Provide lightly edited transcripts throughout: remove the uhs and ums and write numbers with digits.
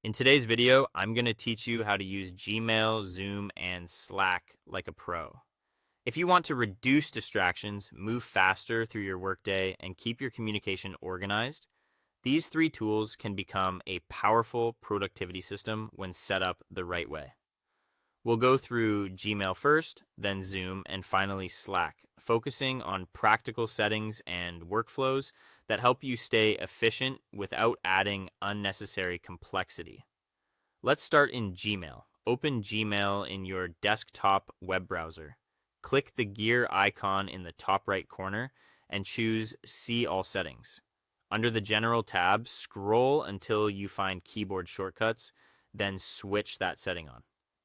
In today's video, I'm going to teach you how to use Gmail, Zoom, and Slack like a pro. If you want to reduce distractions, move faster through your workday, and keep your communication organized, these three tools can become a powerful productivity system when set up the right way. We'll go through Gmail first, then Zoom, and finally Slack, focusing on practical settings and workflows that help you stay efficient without adding unnecessary complexity. Let's start in Gmail. Open Gmail in your desktop web browser. Click the gear icon in the top right corner and choose See All Settings. Under the General tab, scroll until you find Keyboard Shortcuts, then switch that setting on.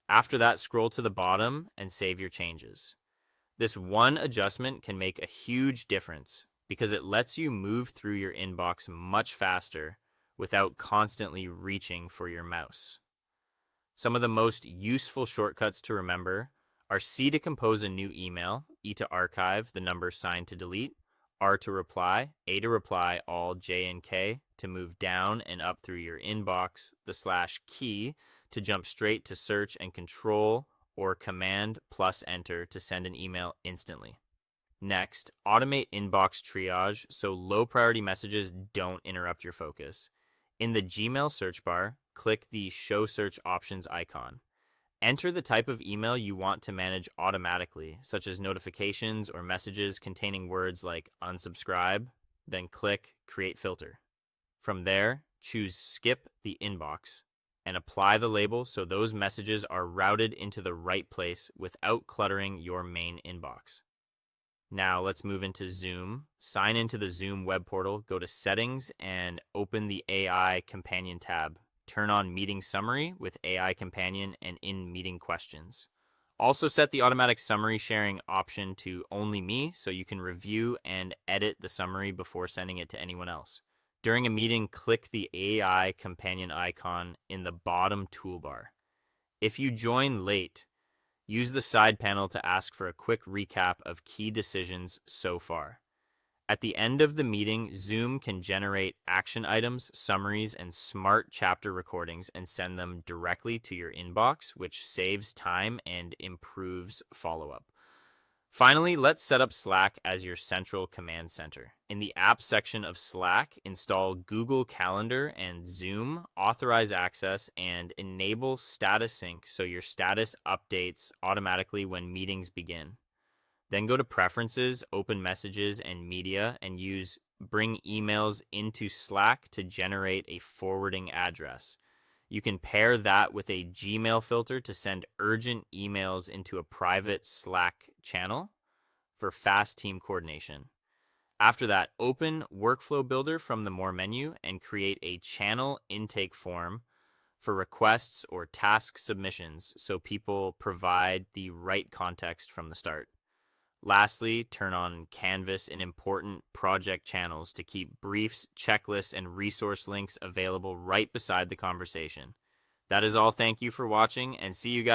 After that, scroll to the bottom and save your changes. This one adjustment can make a huge difference because it lets you move through your inbox much faster without constantly reaching for your mouse. Some of the most useful shortcuts to remember are C to compose a new email, E to archive, the number sign to delete, R to reply, A to reply, all J and K to move down and up through your inbox, the /key to jump straight to search, and control or command plus enter to send an email instantly. Next, automate inbox triage so low priority messages don't interrupt your focus. In the Gmail search bar, click the Show Search Options icon. Enter the type of email you want to manage automatically, such as notifications or messages containing words like unsubscribe, then click Create Filter. From there, choose Skip the Inbox and apply the label so those messages are routed into the right place without cluttering your main inbox. Now let's move into Zoom. Sign into the Zoom web portal, go to Settings, and open the AI Companion tab. Turn on Meeting Summary with AI Companion and in-meeting questions. Also set the automatic summary sharing option to Only Me so you can review and edit the summary before sending it to anyone else. During a meeting, click the AI Companion icon in the bottom toolbar. If you join late, use the side panel to ask for a quick recap of key decisions so far. At the end of the meeting, Zoom can generate action items, summaries, and smart chapter recordings and send them directly to your inbox, which saves time and improves follow-up. Finally, let's set up Slack as your central command center. In the Apps section of Slack, install Google Calendar and Zoom, authorize access, and enable status sync so your status updates automatically when meetings begin. Then go to Preferences, Open Messages, and Media, and use Bring Emails into Slack to generate a forwarding address. You can pair that with a Gmail filter to send urgent emails into a private Slack channel for fast team coordination. After that, open Workflow Builder from the More menu and create a channel intake form for requests or task submissions so people provide the right context from the start. Lastly, turn on Canvas in important project channels to keep briefs, checklists, and resource links available right beside the conversation. That is all. Thank you for watching, and see you guys.